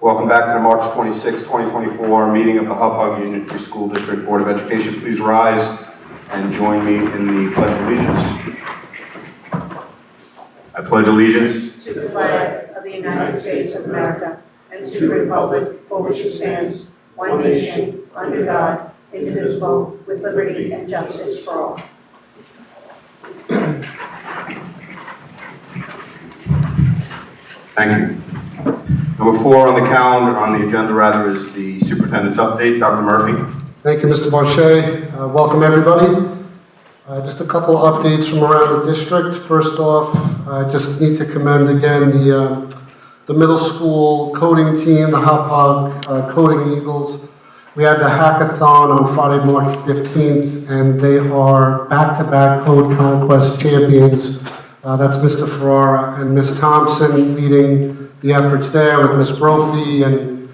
Welcome back to the March 26, 2024 meeting of the Hauppauge Union Free School District Board of Education. Please rise and join me in the Pledge of Allegiance. I pledge allegiance to the flag of the United States of America and to the republic for which it stands, one nation, under God, indivisible, with liberty and justice for all. Thank you. Number 4 on the calendar, on the agenda rather, is the superintendent's update. Dr. Murphy. Thank you, Mr. Barchet. Welcome, everybody. Just a couple of updates from around the district. First off, I just need to commend again the middle school coding team, the Hauppauge Coding Eagles. We had the hackathon on Friday, March 15th, and they are back-to-back Code Conquest champions. That's Mr. Ferrara and Ms. Thompson leading the efforts there with Ms. Brophy and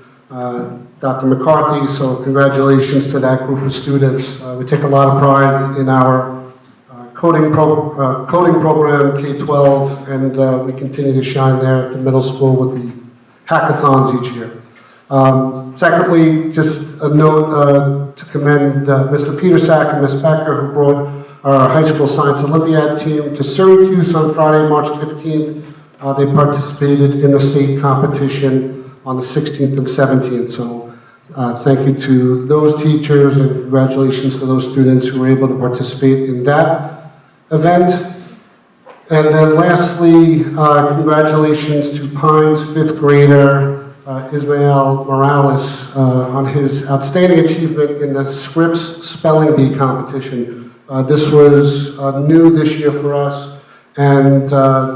Dr. McCarthy. So congratulations to that group of students. We take a lot of pride in our coding program, K-12, and we continue to shine there at the middle school with the hackathons each year. Secondly, just a note to commend Mr. Petersack and Ms. Becker, who brought our high school science Olympiad team to Syracuse on Friday, March 15th. They participated in the state competition on the 16th and 17th. So thank you to those teachers and congratulations to those students who were able to participate in that event. And then lastly, congratulations to Pines 5th grader Ismael Morales on his outstanding achievement in the Scripps Spelling Bee competition. This was new this year for us, and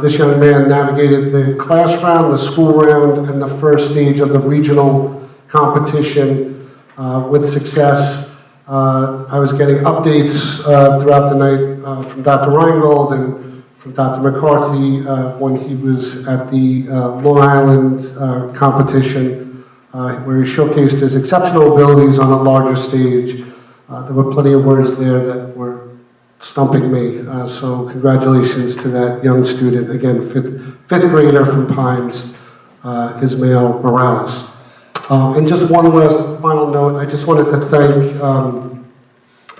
this young man navigated the class round, the school round, and the first stage of the regional competition with success. I was getting updates throughout the night from Dr. Reingold and from Dr. McCarthy when he was at the Long Island competition, where he showcased his exceptional abilities on a larger stage. There were plenty of words there that were stumping me. So congratulations to that young student, again, fifth grader from Pines, Ismael Morales. And just one last final note, I just wanted to thank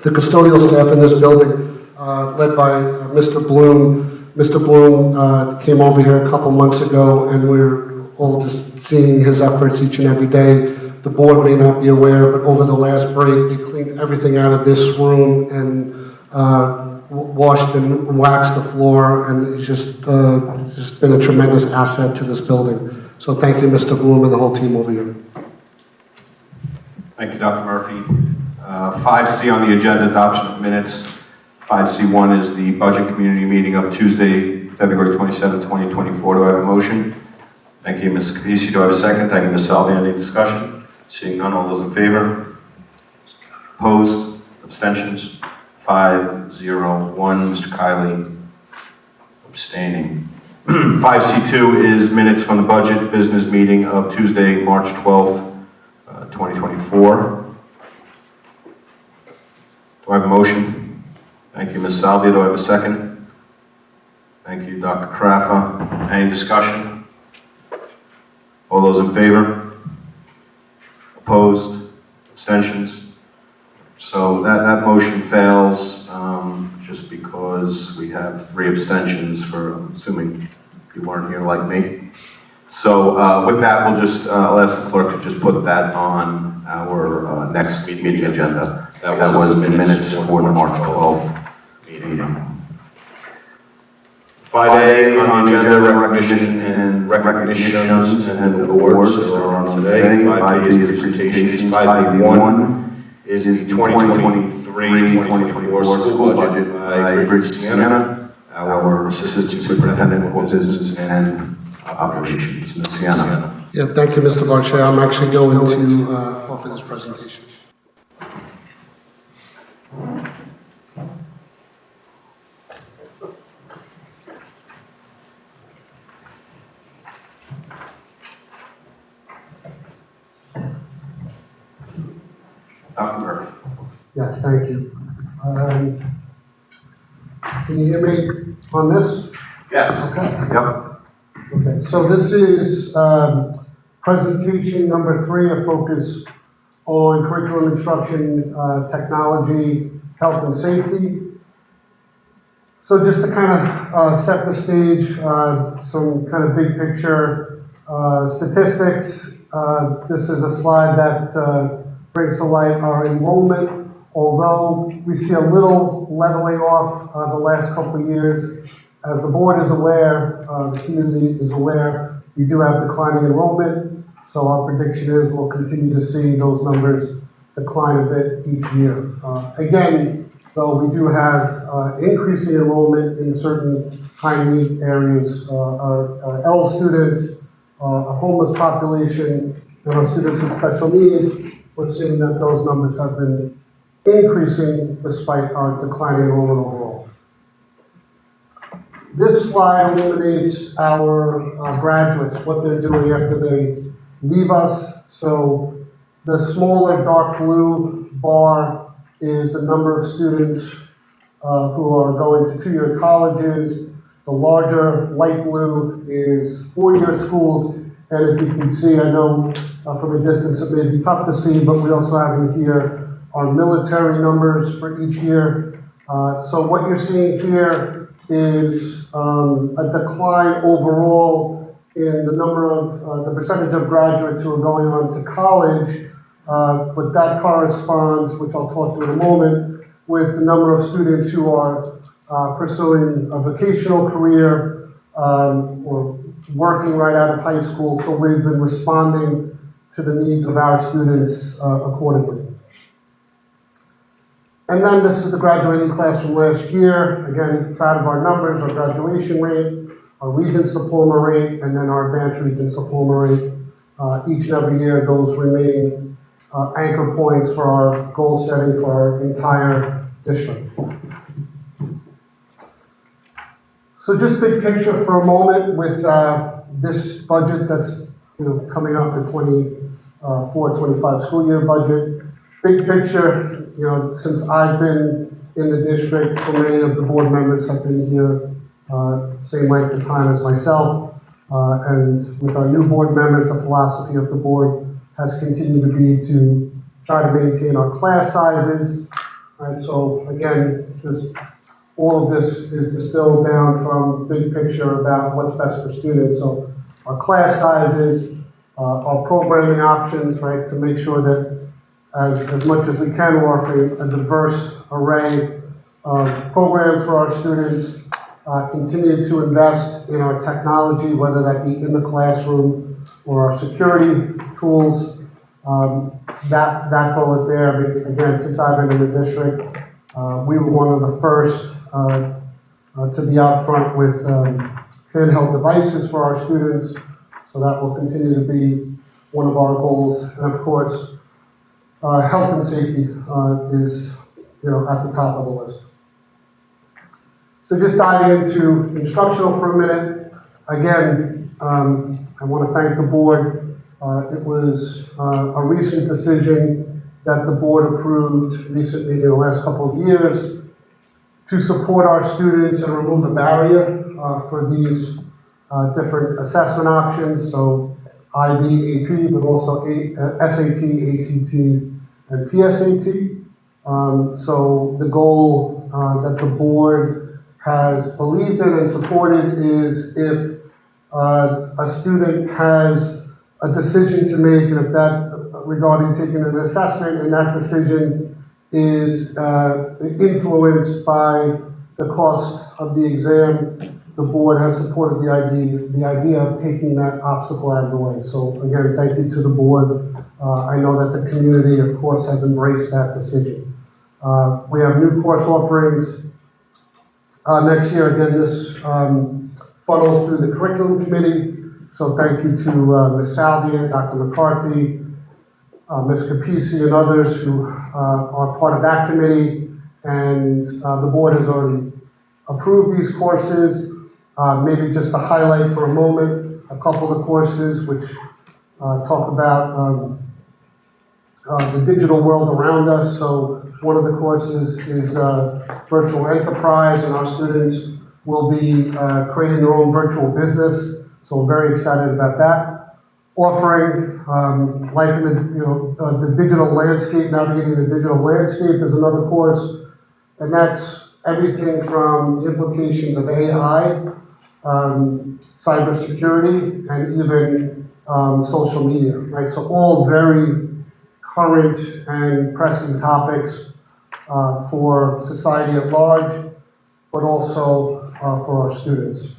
the custodial staff in this building, led by Mr. Bloom. Mr. Bloom came over here a couple months ago, and we're all just seeing his efforts each and every day. The board may not be aware, but over the last break, they cleaned everything out of this room and washed and waxed the floor, and it's just been a tremendous asset to this building. So thank you, Mr. Bloom, and the whole team over here. Thank you, Dr. Murphy. 5C on the agenda, adoption of minutes. 5C1 is the budget community meeting of Tuesday, February 27, 2024. Do I have a motion? Thank you, Ms. Capisi. Do I have a second? Thank you, Ms. Salvi. Any discussion? Seeing none, all those in favor? Opposed? Abstentions? 5-0-1. Mr. Kiley abstaining. 5C2 is minutes from the budget business meeting of Tuesday, March 12th, 2024. Do I have a motion? Thank you, Ms. Salvia. Do I have a second? Thank you, Dr. Carafa. Any discussion? All those in favor? Opposed? Abstentions? So that motion fails just because we have 3 abstentions for, I'm assuming you weren't here like me. So with that, I'll ask the clerk to just put that on our next meeting agenda. That was minutes for the March 12th meeting. 5A on the agenda, recognitions and awards are on today. 5B is presentations. 5B1 is the 2023-2024 school budget by Bridget Sienna, our Assistant Superintendent for Business and Operations. Ms. Sienna. Yeah, thank you, Mr. Barchet. I'm actually going to offer this presentation. Dr. Murphy. Yes, thank you. Can you hear me on this? Yes. Okay. Yep. Okay, so this is Presentation number 3, a focus on curriculum instruction, technology, health and safety. So just to kind of set the stage, some kind of big picture statistics. This is a slide that brings to light our enrollment. Although we see a little leveling off the last couple of years, as the board is aware, the community is aware, we do have declining enrollment. So our prediction is we'll continue to see those numbers decline a bit each year. Again, though, we do have increasing enrollment in certain high need areas, our L students, our homeless population, and our students with special needs. We're seeing that those numbers have been increasing despite our declining enrollment overall. This slide illuminates our graduates, what they're doing after they leave us. So the smaller dark blue bar is the number of students who are going to 2-year colleges. The larger light blue is 4-year schools. And if you can see, I know from a distance it may be tough to see, but we also have in here our military numbers for each year. So what you're seeing here is a decline overall in the number of, the percentage of graduates who are going on to college, but that corresponds, which I'll talk to in a moment, with the number of students who are pursuing a vocational career or working right out of high school. So we've been responding to the needs of our students accordingly. And then this is the graduating class from last year. Again, proud of our numbers, our graduation rate, our Regents diploma rate, and then our Advanced Regents diploma rate. Each and every year, those remain anchor points for our goal setting for our entire district. So just big picture for a moment with this budget that's coming up, the 24-25 school year budget. Big picture, since I've been in the district, so many of the board members have been here same length of time as myself. And with our new board members, the philosophy of the board has continued to be to try to maintain our class sizes. Right, so again, just all of this is distilled down from big picture about what's best for students. So our class sizes, our programming options, right, to make sure that as much as we can, we're offering a diverse array of programs for our students, continue to invest in our technology, whether that be in the classroom or our security tools. That bullet there, again, since I've been in the district, we were one of the first to be out front with handheld devices for our students. So that will continue to be one of our goals. And of course, health and safety is at the top of the list. So just diving into instructional for a minute. Again, I want to thank the board. It was a recent decision that the board approved recently in the last couple of years to support our students and remove the barrier for these different assessment options. So IB, AP, but also SAT, ACT, and PSAT. So the goal that the board has believed in and supported is if a student has a decision to make, and if that regarding taking an assessment, and that decision is influenced by the cost of the exam, the board has supported the idea of taking that obstacle out of the way. So again, thank you to the board. I know that the community, of course, has embraced that decision. We have new course offerings next year. Again, this funnels through the curriculum committee. So thank you to Ms. Saldian, Dr. McCarthy, Ms. Capisi, and others who are part of that committee. And the board has already approved these courses. Maybe just to highlight for a moment a couple of courses which talk about the digital world around us. So one of the courses is virtual enterprise, and our students will be creating their own virtual business. So I'm very excited about that. offering, life in the digital landscape, navigating the digital landscape is another course, and that's everything from the implications of AI, cybersecurity, and even social media, right? So all very current and pressing topics for society at large, but also for our students.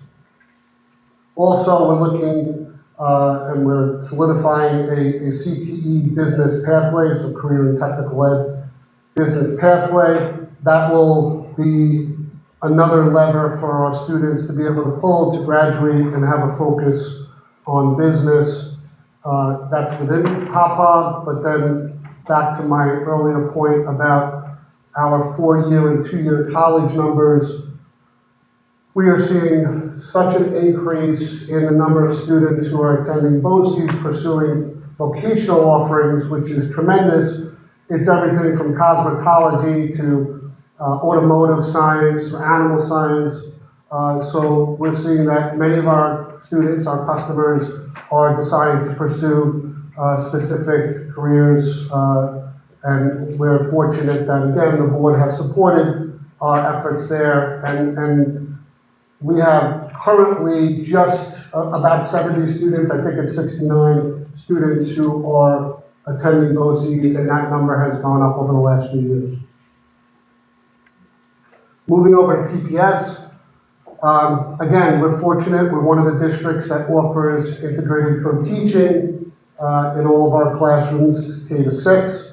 Also, we're looking and we're solidifying a CTE business pathway, so career and technical ed business pathway. That will be another lever for our students to be able to pull to graduate and have a focus on business. That's within Hauppauge, but then back to my earlier point about our 4-year and 2-year college numbers, we are seeing such an increase in the number of students who are attending BOCES, pursuing vocational offerings, which is tremendous. It's everything from cosmetology to automotive science, to animal science. So we're seeing that many of our students, our customers, are deciding to pursue specific careers, and we're fortunate that, again, the board has supported our efforts there, and we have currently just about 70 students, I think it's 69 students who are attending BOCES, and that number has gone up over the last few years. Moving over to PPS, again, we're fortunate. We're one of the districts that offers integrated co-teaching in all of our classrooms, K to 6.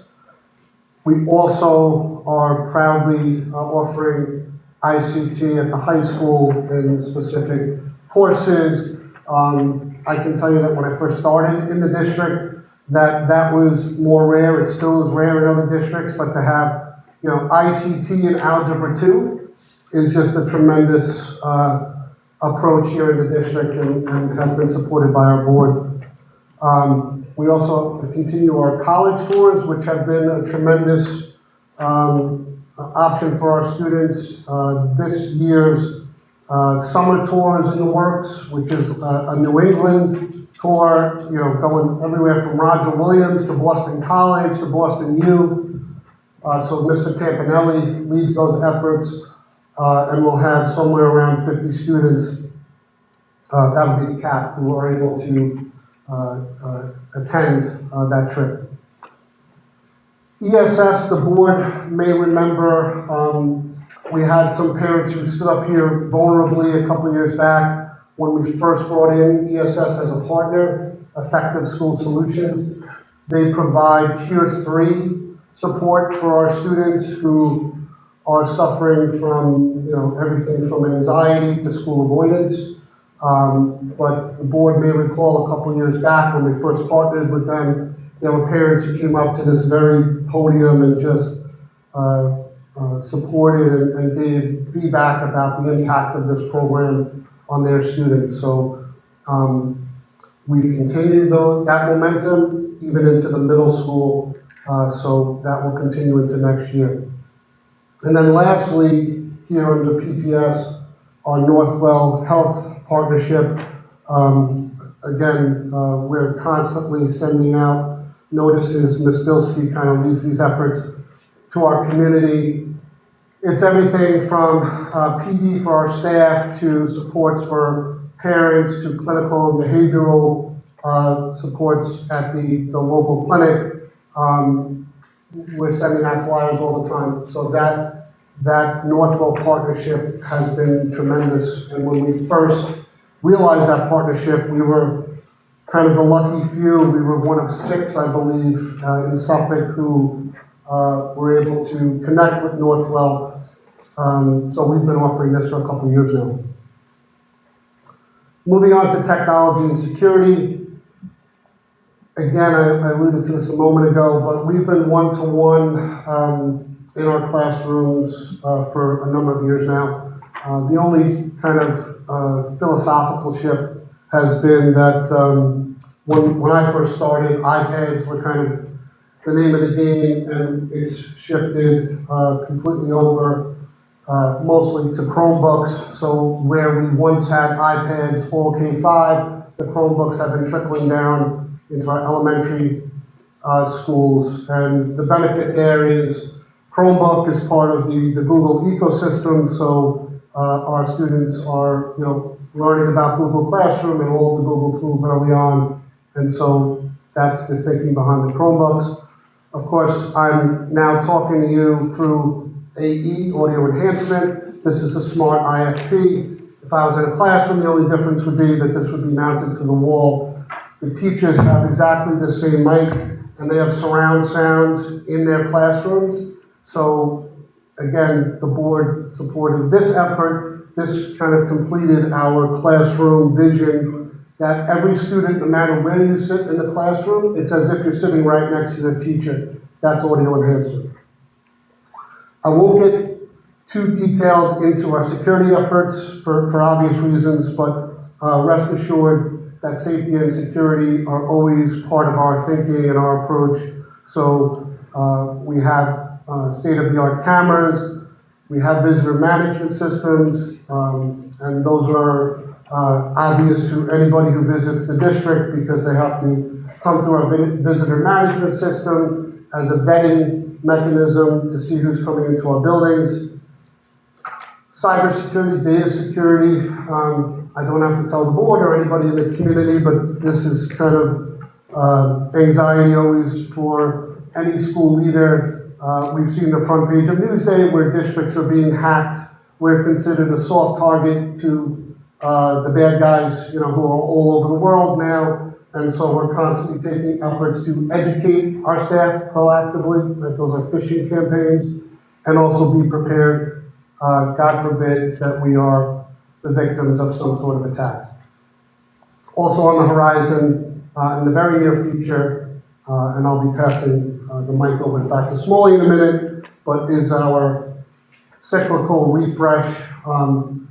We also are proudly offering ICT at the high school in specific courses. I can tell you that when I first started in the district, that was more rare. It still is rare in other districts, but to have, ICT and Algebra 2 is just a tremendous approach here in the district and has been supported by our board. We also continue our college tours, which have been a tremendous option for our students. This year's summer tour is in the works, which is a New England tour, going everywhere from Roger Williams to Boston College to Boston U. So Mr. Campanelli leads those efforts, and we'll have somewhere around 50 students, that would be the cap, who are able to attend that trip. ESS, the board may remember, we had some parents who stood up here vulnerably a couple of years back when we first brought in ESS as a partner, Effective School Solutions. They provide Tier 3 support for our students who are suffering from, everything from anxiety to school avoidance. But the board may recall a couple of years back when we first partnered with them, there were parents who came up to this very podium and just supported and gave feedback about the impact of this program on their students. So we continued that momentum even into the middle school, so that will continue into next year. And then lastly, here under PPS, our Northwell Health Partnership. Again, we're constantly sending out notices. Ms. Bilski kind of leads these efforts to our community. It's everything from PD for our staff to supports for parents to clinical and behavioral supports at the local clinic. We're sending out flyers all the time. So that Northwell partnership has been tremendous. And when we first realized that partnership, we were kind of the lucky few. We were one of 6, I believe, in Suffolk who were able to connect with Northwell. So we've been offering this for a couple of years now. Moving on to technology and security. Again, I alluded to this a moment ago, but we've been one-to-one in our classrooms for a number of years now. The only kind of philosophical shift has been that when I first started, iPads were kind of the name of the game, and it's shifted completely over mostly to Chromebooks. So where we once had iPads full K-5, the Chromebooks have been trickling down into our elementary schools. And the benefit there is Chromebook is part of the Google ecosystem, so our students are, learning about Google Classroom and all of the Google tools early on. And so that's the thinking behind the Chromebooks. Of course, I'm now talking to you through AE, audio enhancement. This is a smart IFP. If I was in a classroom, the only difference would be that this would be mounted to the wall. The teachers have exactly the same mic, and they have surround sound in their classrooms. So again, the board supported this effort. This kind of completed our classroom vision that every student, no matter where you sit in the classroom, it's as if you're sitting right next to the teacher. That's audio enhancement. I won't get too detailed into our security efforts for obvious reasons, but rest assured that safety and security are always part of our thinking and our approach. So we have state-of-the-art cameras, we have visitor management systems, and those are obvious to anybody who visits the district because they have to come through our visitor management system as a vetting mechanism to see who's coming into our buildings. Cybersecurity, data security, I don't have to tell the board or anybody in the community, but this is kind of anxiety always for any school leader. We've seen the front page of Newsday where districts are being hacked. We're considered a soft target to the bad guys, who are all over the world now. And so we're constantly taking efforts to educate our staff proactively, like those are phishing campaigns, and also be prepared, God forbid, that we are the victims of some sort of attack. Also on the horizon, in the very near future, and I'll be passing the mic over to Dr. Smalley in a minute, but is our cyclical refresh.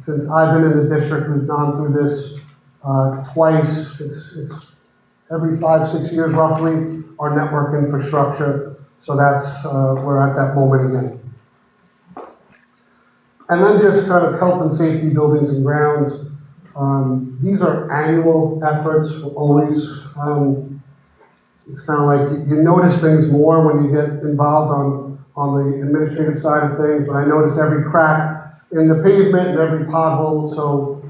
Since I've been in the district, we've gone through this twice. It's every 5-6 years roughly, our network infrastructure. So that's, we're at that moment again. And then just kind of health and safety, buildings and grounds. These are annual efforts, always. It's kind of like you notice things more when you get involved on the administrative side of things, but I notice every crack in the pavement and every pothole, so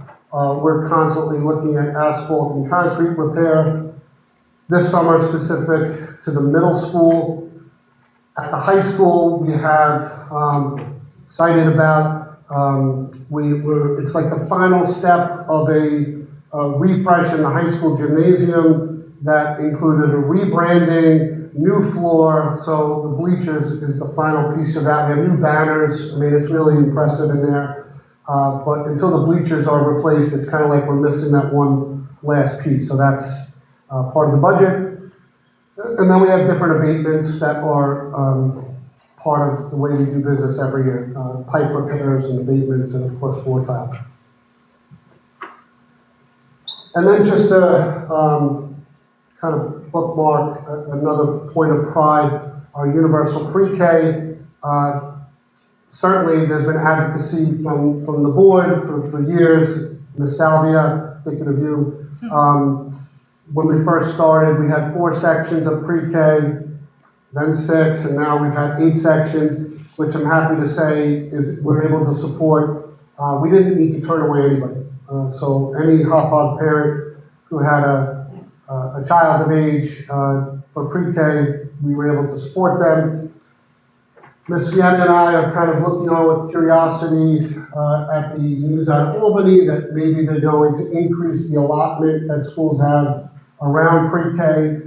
we're constantly looking at asphalt and concrete repair. This summer specific to the middle school. At the high school, we have cited about, it's like the final step of a refresh in the high school gymnasium that included a rebranding, new floor, so the bleachers is the final piece of that. We have new banners. I mean, it's really impressive in there. But until the bleachers are replaced, it's kind of like we're missing that one last piece. So that's part of the budget. And then we have different abatements that are part of the way we do business every year. Pipe repairs and abatements, and of course floor tile. And then just a kind of bookmark, another point of pride, our universal pre-K. Certainly there's been advocacy from the board for years. Ms. Salvia, thinking of you. When we first started, we had 4 sections of pre-K, then 6, and now we've had 8 sections, which I'm happy to say is we're able to support. We didn't need to turn away anybody. So any Hauppauge parent who had a child of age for pre-K, we were able to support them. Ms. Sienna and I are kind of looking on with curiosity at the news out of Albany that maybe they're going to increase the allotment that schools have around pre-K.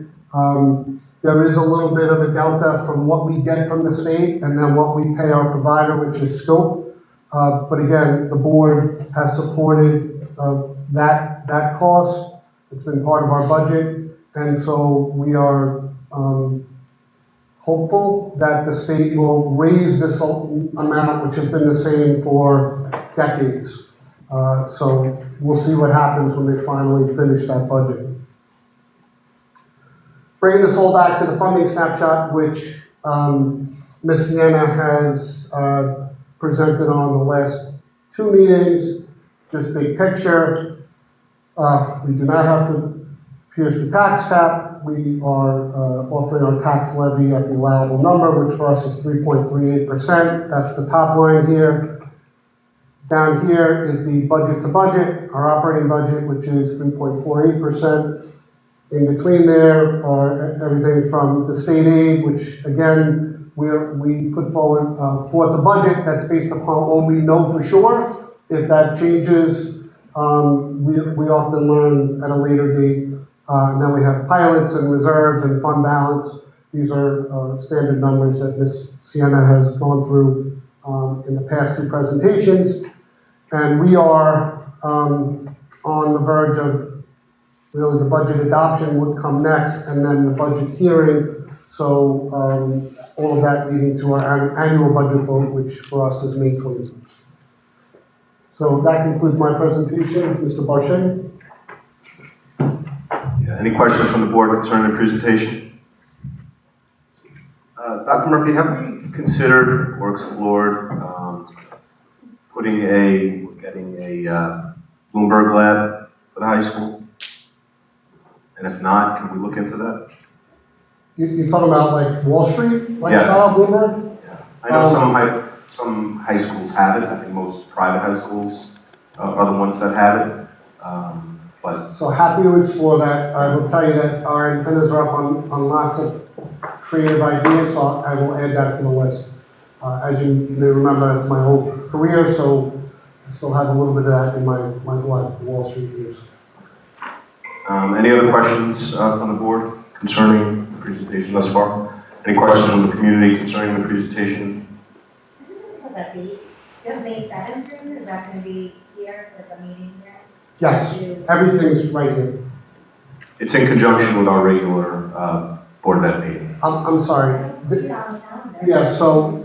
There is a little bit of a delta from what we get from the state and then what we pay our provider, which is scope. But again, the board has supported that cost. It's been part of our budget. And so we are hopeful that the state will raise this amount, which has been the same for decades. So we'll see what happens when they finally finish that budget. Bringing this all back to the funding snapshot, which Ms. Sienna has presented on the last 2 meetings, just big picture. We do not have to pierce the tax cap. we are offering our tax levy at the allowable number, which for us is 3.38%. That's the top line here. Down here is the budget to budget, our operating budget, which is 3.48%. In between there are everything from the state aid, which again, we put forward for the budget that's based upon what we know for sure. If that changes, we often learn at a later date. And then we have pilots and reserves and fund balance. These are standard numbers that Ms. Sienna has gone through in the past two presentations. And we are on the verge of really the budget adoption would come next, and then the budget hearing. So all of that leading to our annual budget vote, which for us is May 21st. So that concludes my presentation. Mr. Barchet? Yeah, any questions from the board concerning the presentation? Dr. Murphy, have we considered or explored getting a Bloomberg lab for the high school? And if not, can we look into that? You're talking about like Wall Street, like Yes. Bloomberg? I know some high schools have it. I think most private high schools are the ones that have it. But So happy to explore that. I will tell you that our antennas are up on lots of creative ideas, so I will add that to the list. As you may remember, it's my whole career, so I still have a little bit of that in my blood, Wall Street years. any other questions from the board concerning the presentation thus far? Any questions from the community concerning the presentation? That date, you have May 7th, is that going to be here, like a meeting here? Yes, everything's right here. It's in conjunction with our regular Board of Ed meeting. I'm sorry. See it on the calendar. Yeah, so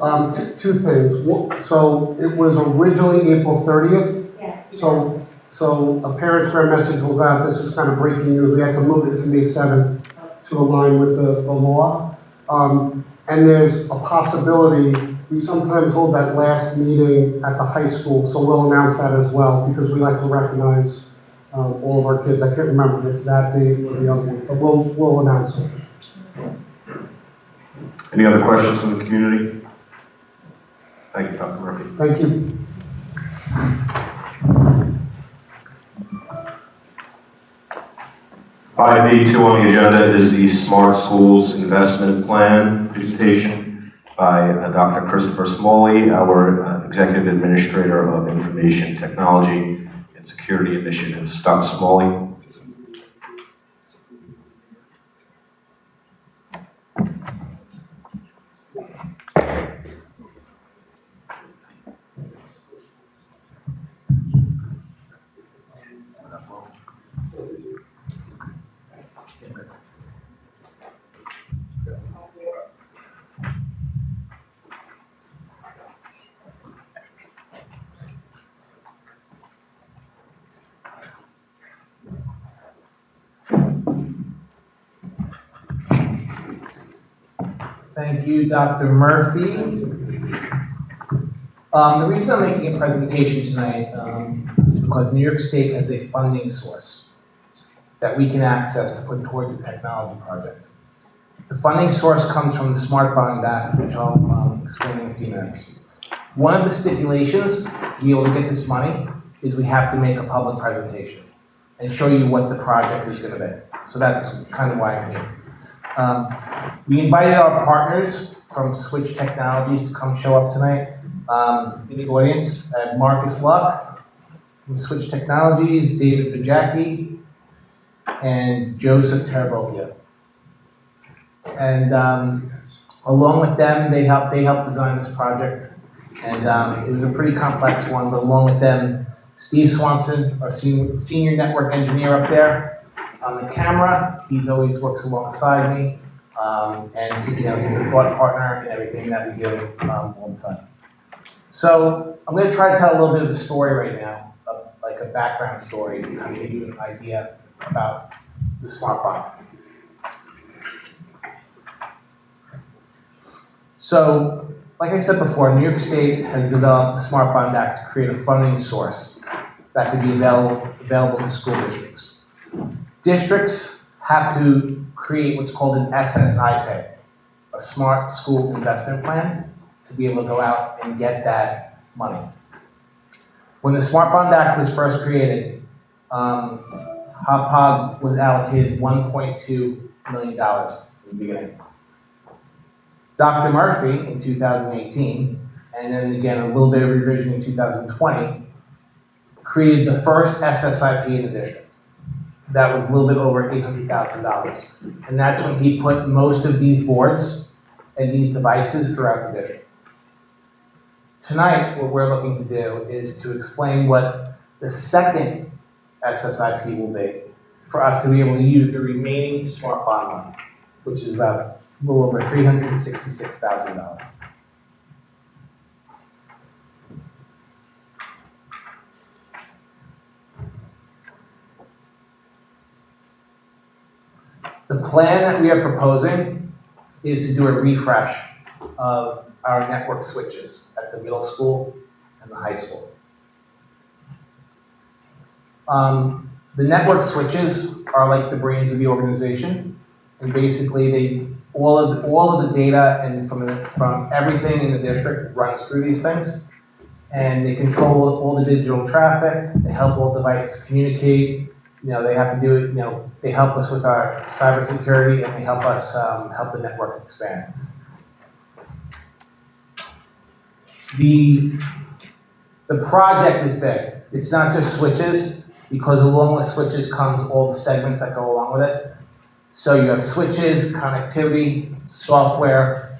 two things. So it was originally April 30th. Yes. So a parent square message will go out. This is kind of breaking news. We have to move it to May 7th to align with the law. And there's a possibility, we sometimes hold that last meeting at the high school, so we'll announce that as well, because we like to recognize all of our kids. I can't remember if it's that date or the other one, but we'll announce it. Any other questions from the community? Thank you, Dr. Murphy. Thank you. 5B2 on the agenda is the Smart Schools Investment Plan presentation by Dr. Christopher Smalley, our Executive Administrator of Information Technology and Security Initiatives. Dr. Smalley. Thank you, Dr. Murphy. The reason I'm making a presentation tonight is because New York State has a funding source that we can access to put towards a technology project. The funding source comes from the Smart Bond Act, which I'll explain in a few minutes. One of the stipulations to be able to get this money is we have to make a public presentation and show you what the project is going to be. So that's kind of why I'm here. We invited our partners from Switch Technologies to come show up tonight. In the audience, I have Marcus Luck from Switch Technologies, David Bajacki, and Joseph Terabocchia. And along with them, they helped design this project. And it was a pretty complex one, but along with them, Steve Swanson, our senior network engineer up there. On the camera, he's always works alongside me, and he's a thought partner in everything that we do all the time. So I'm going to try to tell a little bit of a story right now, like a background story, to kind of give you an idea about the Smart Bond. So, like I said before, New York State has developed the Smart Bond Act to create a funding source that could be available to school districts. Districts have to create what's called an SSIP, a Smart School Investment Plan, to be able to go out and get that money. When the Smart Bond Act was first created, Hauppauge was allocated $1.2 million in the beginning. Dr. Murphy in 2018, and then again a little bit of revision in 2020, created the first SSIP in the district. That was a little bit over $800,000. And that's when he put most of these boards and these devices throughout the district. Tonight, what we're looking to do is to explain what the second SSIP will be for us to be able to use the remaining smart bond money, which is about a little over $366,000. The plan that we are proposing is to do a refresh of our network switches at the middle school and the high school. The network switches are like the brains of the organization, and basically all of the data and from everything in the district runs through these things, and they control all the digital traffic. They help all devices communicate. They have to do it. They help us with our cybersecurity, and they help us help the network expand. The project is big. It's not just switches, because along with switches comes all the segments that go along with it. So you have switches, connectivity, software,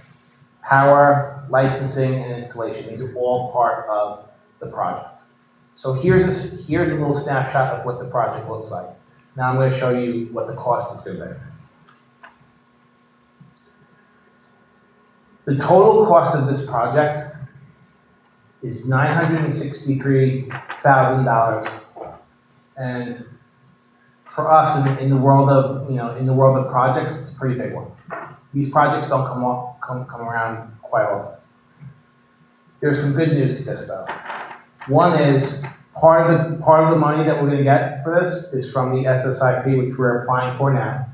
power, licensing, and installation. These are all part of the project. So here's a little snapshot of what the project looks like. Now I'm going to show you what the cost is going to be. The total cost of this project is $963,000, and for us in the world of projects, it's a pretty big one. These projects don't come around quite often. There's some good news to this though. One is part of the money that we're going to get for this is from the SSIP, which we're applying for now.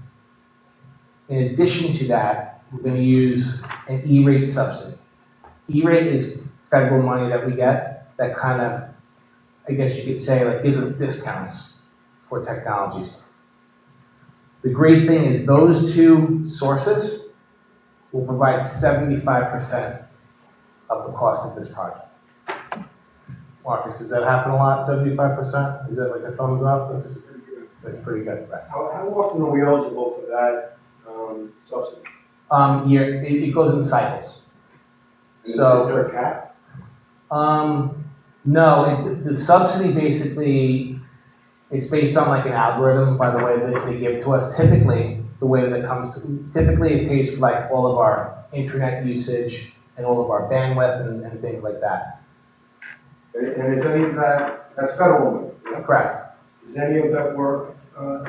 In addition to that, we're going to use an E-rate subsidy. E-rate is federal money that we get that kind of, I guess you could say, like gives us discounts for technology stuff. The great thing is those two sources will provide 75% of the cost of this project. Marcus, does that happen a lot, 75%? Is that like a thumbs up? That's pretty good, right? How often are we eligible for that subsidy? It goes in cycles. And So- is there a cap? No, the subsidy basically, it's based on like an algorithm, by the way, that they give to us. Typically, the way that it comes to, typically it pays for like all of our internet usage and all of our bandwidth and things like that. And is any of that, that's federal money, yeah? Correct. Is any of that work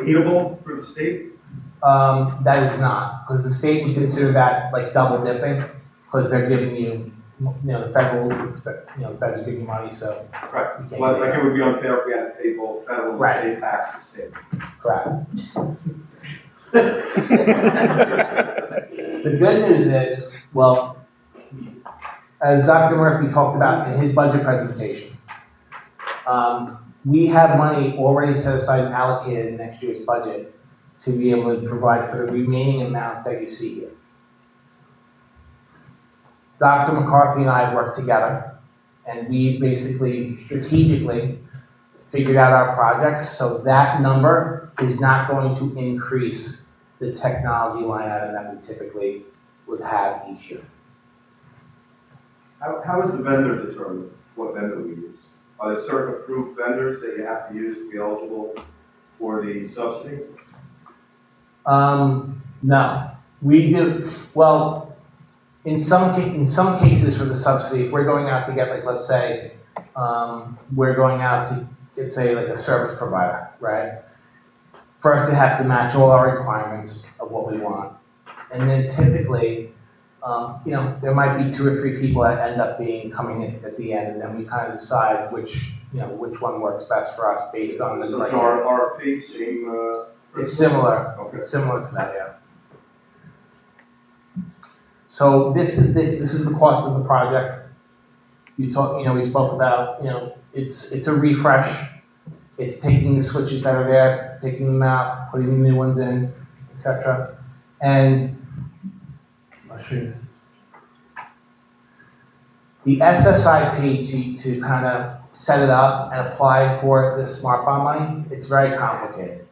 eatable for the state? That is not, because the state would consider that like double dipping, because they're giving you, the federal, the feds are giving you money, so. Correct. You can't Like do it that. would be unfair if we had to pay both federal and Right. state taxes the same. Correct. The good news is, well, as Dr. Murphy talked about in his budget presentation, we have money already set aside and allocated in next year's budget to be able to provide for the remaining amount that you see here. Dr. McCarthy and I worked together, and we basically strategically figured out our projects, so that number is not going to increase the technology line item that we typically would have each year. How is the vendor determined, what vendor we use? Are there certain approved vendors that you have to use to be eligible for the subsidy? No, we do, well, in some cases for the subsidy, if we're going out to get, like, let's say, we're going out to get, say, like a service provider, right? First, it has to match all our requirements of what we want. And then typically, there might be 2 or 3 people that end up coming in at the end, and then we kind of decide which one works best for us based on the. So it's our RFP, same, It's similar. Okay. It's similar to that, yeah. So this is the cost of the project. We spoke about, it's a refresh. It's taking the switches that are there, taking them out, putting the new ones in, etc. And I'll show you. The SSIP to kind of set it up and apply for the smart bond money, it's very complicated.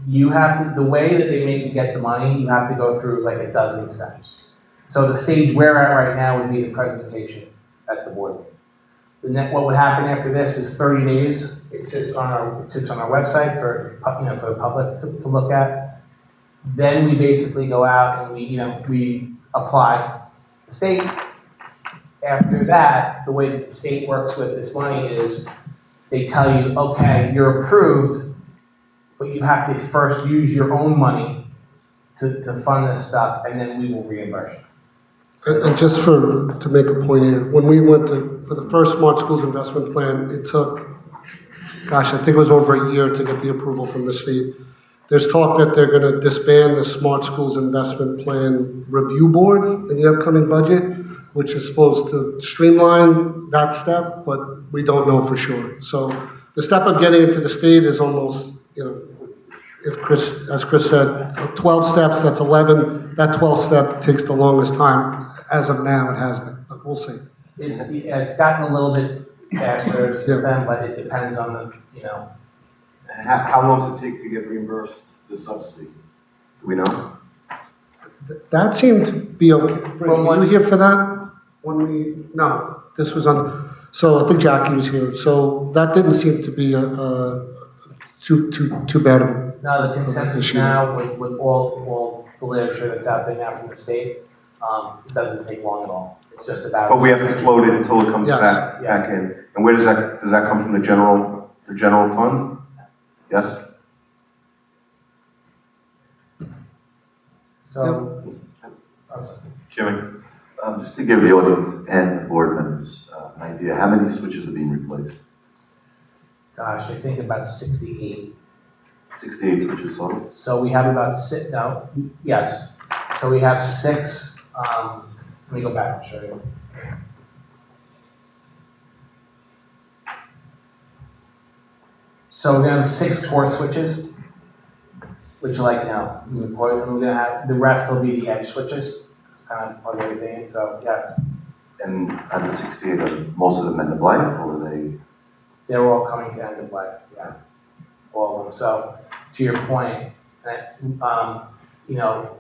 You have to, the way that they make you get the money, you have to go through like a dozen steps. So the stage we're at right now would be the presentation at the board meeting. What would happen after this is 30 days. It sits on our website for for the public to look at. Then we basically go out and we apply the state. After that, the way that the state works with this money is they tell you, okay, you're approved, but you have to first use your own money to fund this stuff, and then we will reimburse you. And just to make a point here, when we went for the first Smart Schools Investment Plan, it took, gosh, I think it was over a year to get the approval from the state. There's talk that they're gonna disband the Smart Schools Investment Plan Review Board in the upcoming budget, which is supposed to streamline that step, but we don't know for sure. So the step of getting into the state is almost, as Chris said, 12 steps, that's 11. That 12th step takes the longest time. As of now, it has been, but we'll see. It's gotten a little bit faster since then, but it depends on the. How long does it take to get reimbursed the subsidy? Do we know? That seemed to be okay. Bridget, From were when- you here for that? No, this was so I think Jackie was here. So that didn't seem to be too bad of a. No, the consensus now with all the literature that's out there now from the state, it doesn't take long at all. It's just about. But we have to float it until it comes Yes. back in. And where does that come from, the general fund? Yes? So. Jimmy? Just to give the audience and the board members an idea, how many switches are being replaced? Gosh, I think about 68. 68 switches total? So we have about yes. So we have 6, let me go back and show you. So we're gonna have 6 core switches, which are like, and we're gonna have, the rest will be the edge switches, kind of plug everything in, so yeah. And out of the 68, are most of them end of life, or are they? They're all coming to end of life, yeah, all of them. So to your point,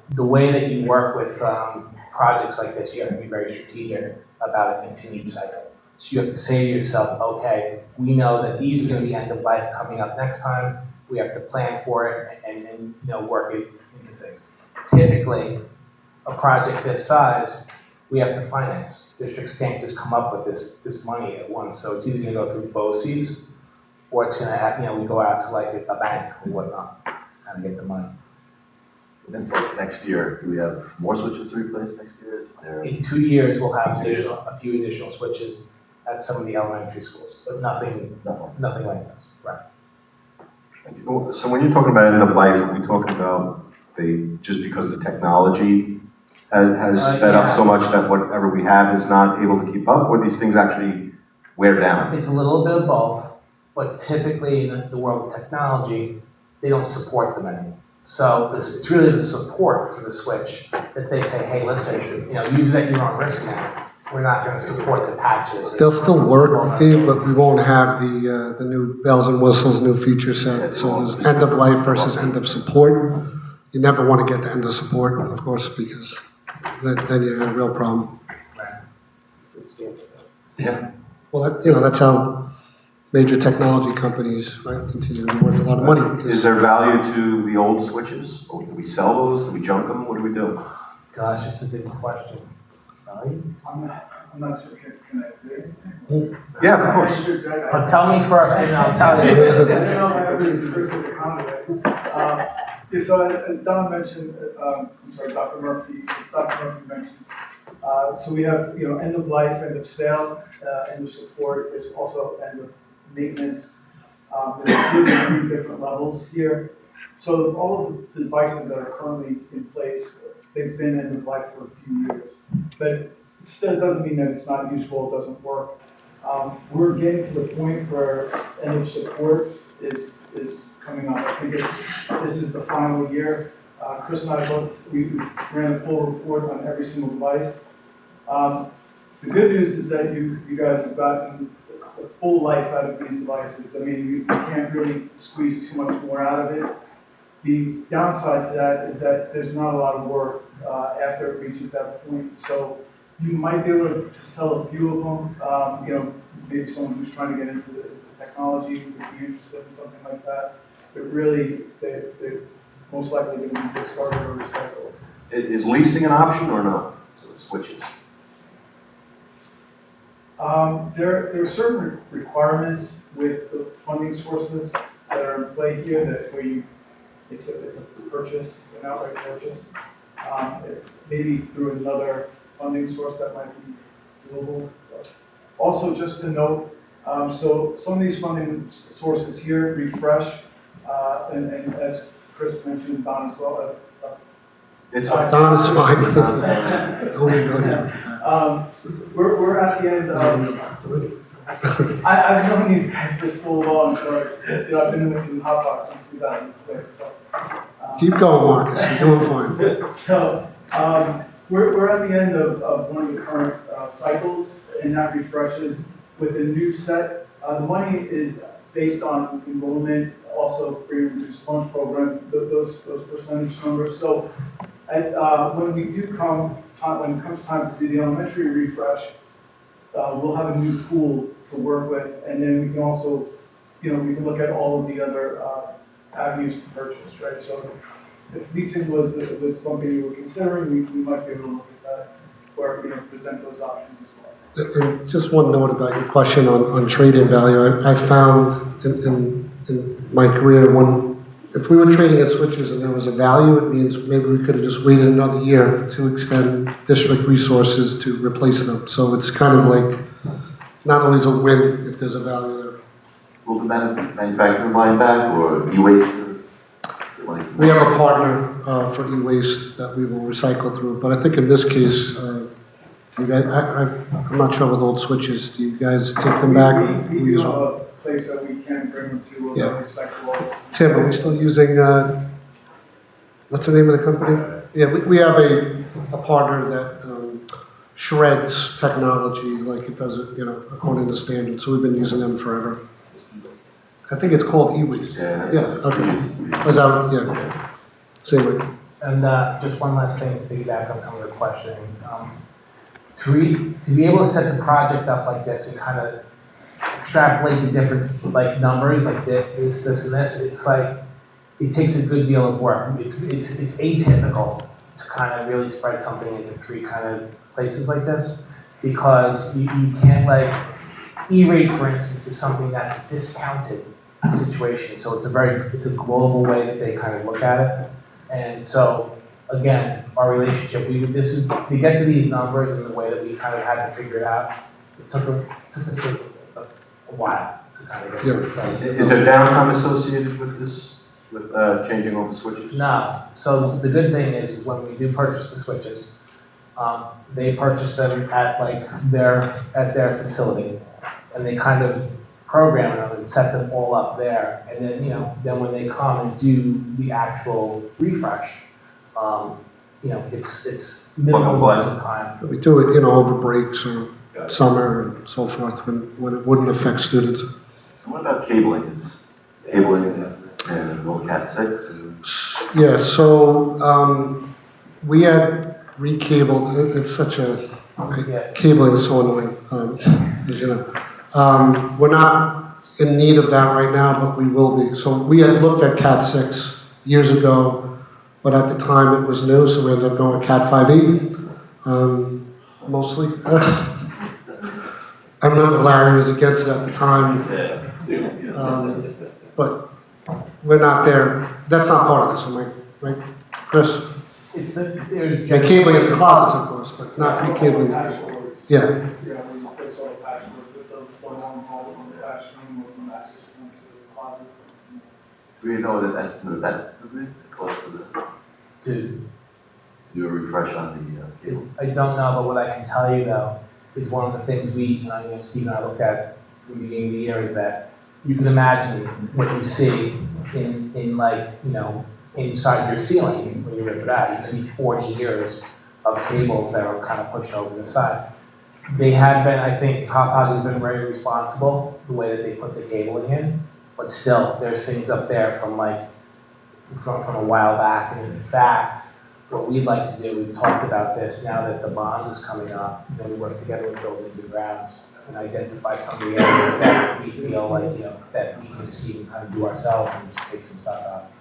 the way that you work with projects like this, you have to be very strategic about a continued cycle. So you have to say to yourself, okay, we know that these are going to be end of life coming up next time. We have to plan for it and work it into things. Typically, a project this size, we have to finance. Districts can't just come up with this money at once. So it's either going to go through BOCES or it's going to have, we go out to like a bank or whatnot to kind of get the money. And then for next year, do we have more switches to replace next year? Is there? In 2 years, we'll have a few additional switches at some of the elementary schools, but nothing like this, right? So when you're talking about end of life, are we talking about just because the technology has sped up so much that whatever we have is not able to keep up, or these things actually wear down? It's a little bit of both, but typically in the world of technology, they don't support them anymore. So it's really the support for the switch that they say, hey, listen, use it at your own risk now. We're not going to support the patches. They'll still work, Dave, but we won't have the new bells and whistles, new feature set. So there's end of life versus end of support. You never want to get to end of support, of course, because then you have a real problem. Yeah. Well, that's how major technology companies, right, continue to be worth a lot of money. Is Because there value to the old switches? Or do we sell those? Do we junk them? What do we do? Gosh, it's a big question. Value? I'm not sure, can I say? Yeah, of course. But tell me first, and I'll tell I you. don't know if I have to first as a comment. Yeah, so as Don mentioned, I'm sorry, Dr. Murphy mentioned, so we have, end of life, end of sale, end of support, there's also end of maintenance. There's 3 different levels here. So all of the devices that are currently in place, they've been end of life for a few years. but it still doesn't mean that it's not useful, it doesn't work. We're getting to the point where end of support is coming up. I think this is the final year. Chris and I looked, we ran a full report on every single device. The good news is that you guys have gotten the full life out of these devices. I mean, you can't really squeeze too much more out of it. The downside to that is that there's not a lot of work after it reaches that point. So you might be able to sell a few of them. You know, maybe someone who's trying to get into the technology would be interested in something like that. But really, they're most likely going to be discarded or recycled. Is leasing an option or no? So the switches. There are certain requirements with the funding sources that are in play here that where you, it's a purchase, an outright purchase. Maybe through another funding source that might be doable. Also, just to note, so some of these funding sources here, refresh, and as Chris mentioned, Don as well. It's Don is fine. Don't even go there. We're at the end of, I've known these guys for so long, so it's, you know, I've been in Hauppauge since 2006. So, Keep going, Marcus, you're doing fine. So, we're at the end of one of the current cycles, and that refreshes with a new set. The money is based on enrollment, also free and reduced lunch program, those percentage numbers. So, when we do when it comes time to do the elementary refresh, we'll have a new pool to work with, and then we can also, you know, we can look at all of the other avenues to purchase, right? So if leasing was something we were considering, we might be able to look at that, or, you know, present those options as well. And just one note about your question on trade-in value. I found in my career, if we were trading in switches and there was a value, it means maybe we could have just waited another year to extend district resources to replace them. So it's kind of like not always a win if there's a value there. Will the manufacturer buy it back or e-waste? We have a partner for e-waste that we will recycle through, but I think in this case, you guys, I'm not sure with old switches. Do you guys take them back? We do have a place that we can bring them to, we'll Yeah. recycle all. Tim, are we still using, what's the name of the company? Yeah, we have a partner that shreds technology like it does it, you know, according to standards. So we've been using them forever. I think it's called e-waste. Yeah. Yeah, okay. Is that, yeah, same way. And just one last thing to piggyback on some of the questioning. To be able to set the project up like this and kind of extrapolate the different like numbers, like this, and this, it's like, it takes a good deal of work. It's atypical to kind of really spread something into three kind of places like this, because you can't, like, E-rate, for instance, is something that's a discounted situation, so it's a global way that they kind of look at it. And so, again, our relationship, to get to these numbers and the way that we kind of had to figure it out, it took us a while to kind of get to this. Is there downtime associated with this, with changing all the switches? No. So the good thing is when we do purchase the switches, they purchase them at their facility, and they kind of program them and set them all up there. And then, then when they come and do the actual refresh, it's minimal amounts of time. We do it, over breaks or summer and so forth when it wouldn't affect students. And what about cabling? Is cabling and little Cat 6? Yeah, so we had recabled, it's such cabling is so annoying, as you know. We're not in need of that right now, but we will be. So we had looked at Cat 6 years ago, but at the time it was new, so we ended up going with Cat 5e, mostly. I remember Larry was against it at the time, but we're not there. That's not part of this, am I right, Chris? There's Yeah, cabling in the closets, of course, but not recabling. Patchworks. Yeah. Yeah, we replace all the patchwork with the floor on the classroom or from access point to the closet. Do you know what an estimate of that would be? The cost of the, to do a refresh on the cable? I don't know, but what I can tell you though, is one of the things Steve and I looked at the beginning of the year is that you can imagine what you see in like, inside your ceiling when you rip it out. You see 40 years of cables that are kind of pushed over the side. They have been, I think, Hauppauge has been very responsible, the way that they put the cabling in, but still, there's things up there from a while back, and in fact, what we'd like to do, we've talked about this, now that the bond is coming up, we work together with buildings and grounds and identify some of the areas that we feel like, that we can just even kind of do ourselves and just take some stuff out.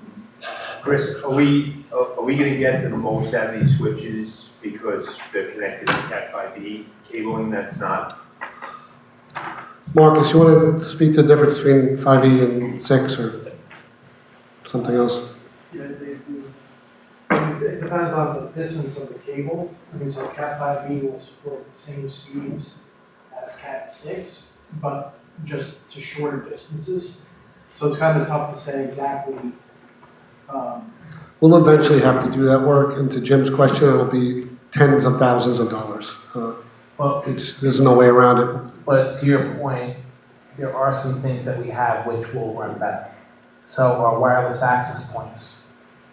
Chris, are we gonna get the most out of these switches because they're connected to Cat 5e cabling that's not? Marcus, you want to speak to the difference between 5E and 6 or something else? Yeah, they do. It depends on the distance of the cable. I mean, so Cat 5e will support the same speeds as Cat 6, but just to shorter distances. So it's kind of tough to say exactly. We'll eventually have to do that work, and to Jim's question, it'll be tens of thousands of dollars. Well, There's no way around it. but to your point, there are some things that we have which will run better. So our wireless access points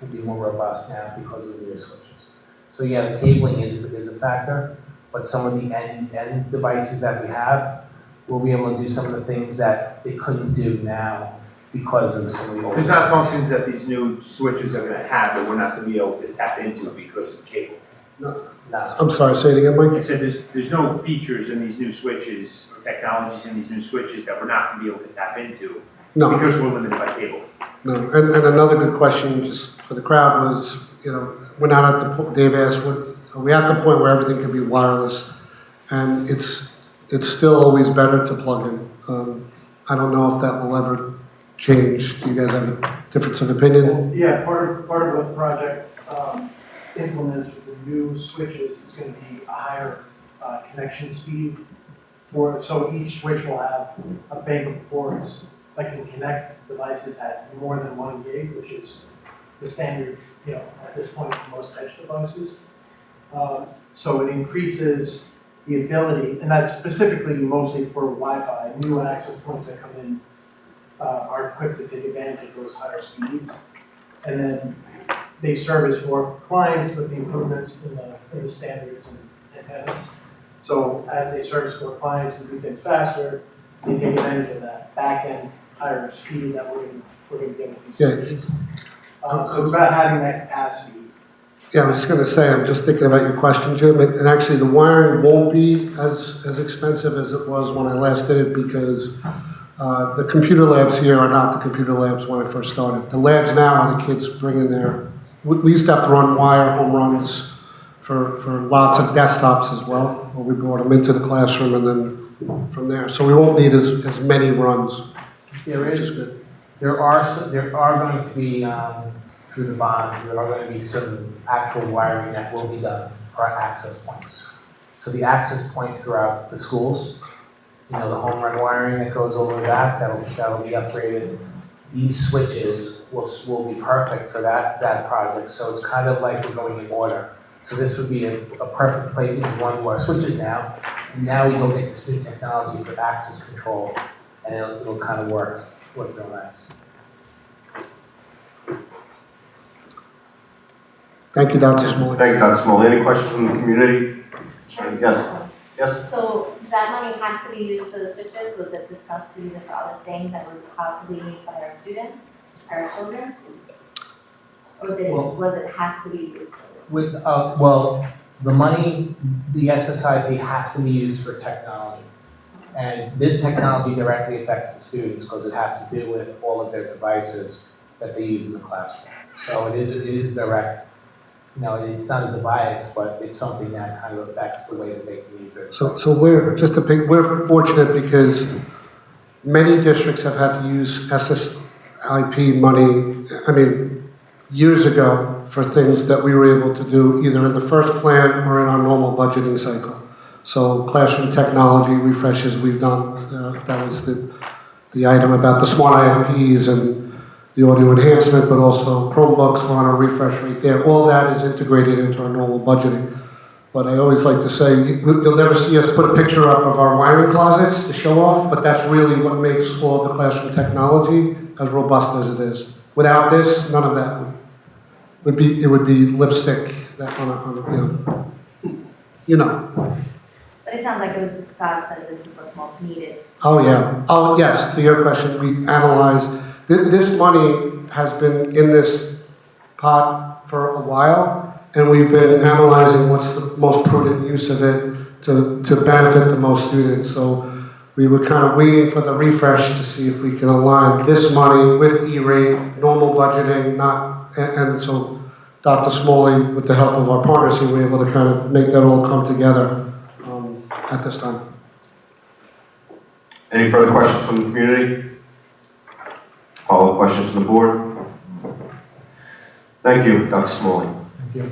will be more robust now because of the new switches. So yeah, the cabling is a factor, but some of the end devices that we have, we'll be able to do some of the things that they couldn't do now because of some of the old. There's not functions that these new switches are gonna have that we're not gonna be able to tap into because of cable. No. I'm sorry, say it again, Mike? I said there's no features in these new switches or technologies in these new switches that we're not gonna be able to tap into No. because we're limited by cable. No, and another good question, just for the crowd, was, we're not at the point, Dave asked, are we at the point where everything can be wireless? And it's still always better to plug in. I don't know if that will ever change. Do you guys have a difference of opinion? Yeah, part of what the project implements with the new switches is going to be a higher connection speed so each switch will have a bank of ports that can connect devices at more than 1 gig, which is the standard, at this point for most edge devices. So it increases the ability, and that's specifically mostly for Wi-Fi. New access points that come in are equipped to take advantage of those higher speeds. And then they service more clients with the improvements in the standards and antennas. So as they service more clients and do things faster, they take advantage of that back-end higher speed that we're going to get with these Yeah. switches. So it's about having that capacity. Yeah, I was just gonna say, I'm just thinking about your question, Jim, and actually the wiring won't be as expensive as it was when I last did it because the computer labs here are not the computer labs when I first started. The labs now are the kids bring in their, we used to have to run wire home runs for lots of desktops as well, where we brought them into the classroom and then from there. So we won't need as many runs, which is good. There are going to be, through the bond, there are going to be some actual wiring that will be done for our access points. So the access points throughout the schools, the home run wiring that goes over that, that'll be upgraded. These switches will be perfect for that project. So it's kind of like we're going in order. So this would be a perfect place to run our switches now. And now we go get this new technology for access control, and it'll kind of work real nice. Thank you, Dr. Smalley. Thank you, Dr. Smalley. Any questions from the community? Yes. Yes? So that money has to be used for the switches? Was it discussed to use it for other things that would possibly need by our students, our children? Or was it has to be used for? The money, the SSIP has to be used for technology. And this technology directly affects the students because it has to do with all of their devices that they use in the classroom. So it is direct. It's not a device, but it's something that kind of affects the way that they can use their. So we're fortunate because many districts have had to use SSIP money, years ago for things that we were able to do either in the first plan or in our normal budgeting cycle. So classroom technology refreshes we've done, that was the item about the smart IFPs and the audio enhancement, but also Chromebooks on a refresh right there. All that is integrated into our normal budgeting. But I always like to say, you'll never see us put a picture up of our wiring closets to show off, but that's really what makes all the classroom technology as robust as it is. Without this, none of that would be, it would be lipstick that you know. But it sounds like it was discussed that this is what's most needed. Oh, yeah. Oh, yes, to your question, we analyzed, this money has been in this pot for a while, and we've been analyzing what's the most prudent use of it to benefit the most students. So we were kind of waiting for the refresh to see if we can align this money with E-rate, normal budgeting, and so Dr. Smalley, with the help of our partners, we were able to kind of make that all come together at this time. Any further questions from the community? Follow-up questions from the board? Thank you, Dr. Smalley. Thank you.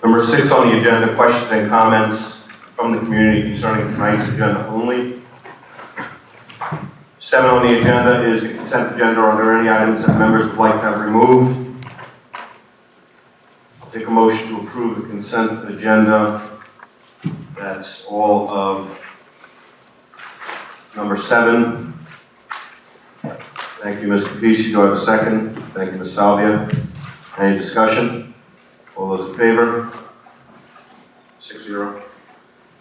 Number 6 on the agenda, questions and comments from the community concerning tonight's agenda only. 7 on the agenda is the consent agenda. Are there any items that members would like to have removed? I'll take a motion to approve the consent agenda. That's all of number 7. Thank you, Mr. Capisi. Do I have a second? Thank you, Ms. Salvia. Any discussion? All those in favor? 6-0.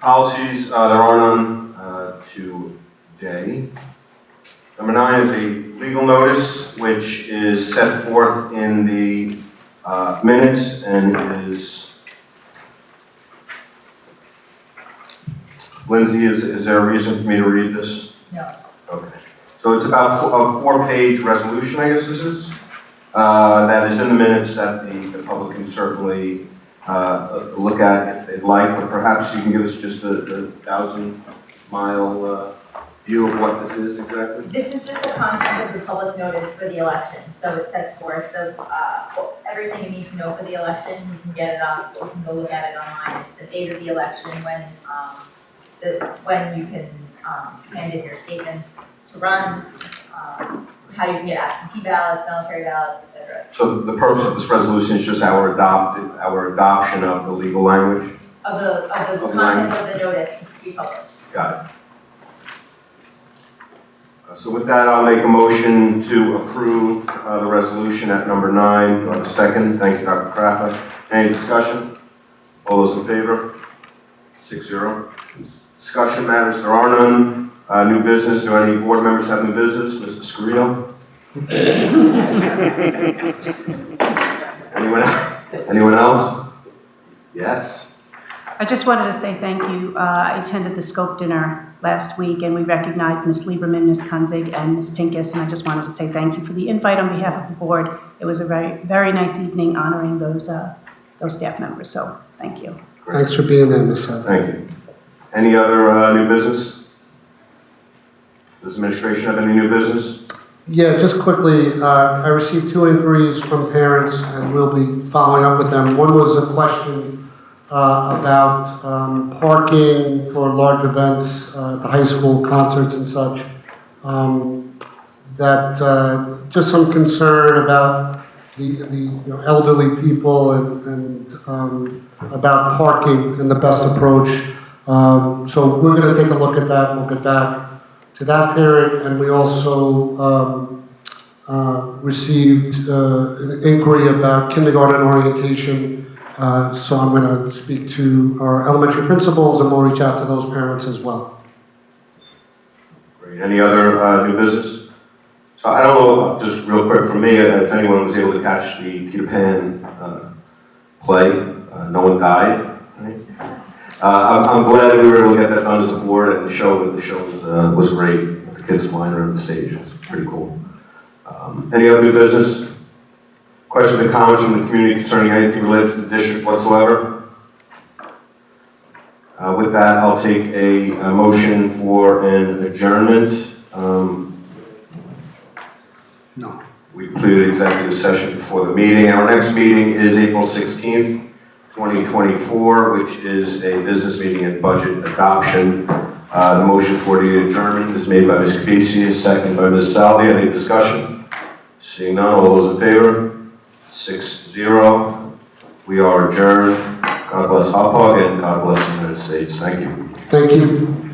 Policies, there are none today. Number 9 is a legal notice, which is set forth in the minutes and is, Lindsay, is there a reason for me to read this? No. Okay. So it's about a 4-page resolution, I guess this is, that is in the minutes that the public can certainly look at if they'd like, but perhaps you can give us just the 1,000-mile view of what this is exactly? This is just the content of the public notice for the election. So it sets forth the, everything you need to know for the election. You can get it on, you can go look at it online. It's the date of the election, when you can hand in your statements to run, how you can get absentee ballots, military ballots, etc. So the purpose of this resolution is just our adoption of the legal language? Of the content of the notice to be published. Got it. So with that, I'll make a motion to approve the resolution at number 9. Do I have a second? Thank you, Dr. Craffa. Any discussion? All those in favor? 6-0. Discussion matters, there are none. New business, do any board members have new business? Mr. Scarino? Anyone else? Yes? I just wanted to say thank you. I attended the Scope dinner last week, and we recognized Ms. Lieberman, Ms. Kunzig, and Ms. Pincus, and I just wanted to say thank you for the invite on behalf of the board. It was a very, very nice evening honoring those staff members, so thank you. Great. Thanks for being there, Ms. Sutton. Thank you. Any other new business? Does administration have any new business? Yeah, just quickly, I received 2 inquiries from parents, and we'll be following up with them. One was a question about parking for large events, the high school concerts and such. Just some concern about the elderly people and about parking and the best approach. So we're going to take a look at that. We'll get back to that parent, and we also received an inquiry about kindergarten orientation. So I'm going to speak to our elementary principals, and we'll reach out to those parents as well. Great. Any other new business? So I don't know, just real quick for me, if anyone was able to catch the Peter Pan play, no one died. Right? I'm glad that we were able to get that done as a board, and the show was great. The kids flying around the stage, it was pretty cool. Any other new business? Questions or comments from the community concerning anything related to the district whatsoever? With that, I'll take a motion for an adjournment. No. We completed executive session before the meeting. Our next meeting is April 16th, 2024, which is a business meeting and budget adoption. The motion for the adjournment is made by Ms. Casey, seconded by Ms. Salvi. Any discussion? Seeing none, all those in favor? 6-0. We are adjourned. God bless Hauppauge and God bless the United States. Thank you. Thank you.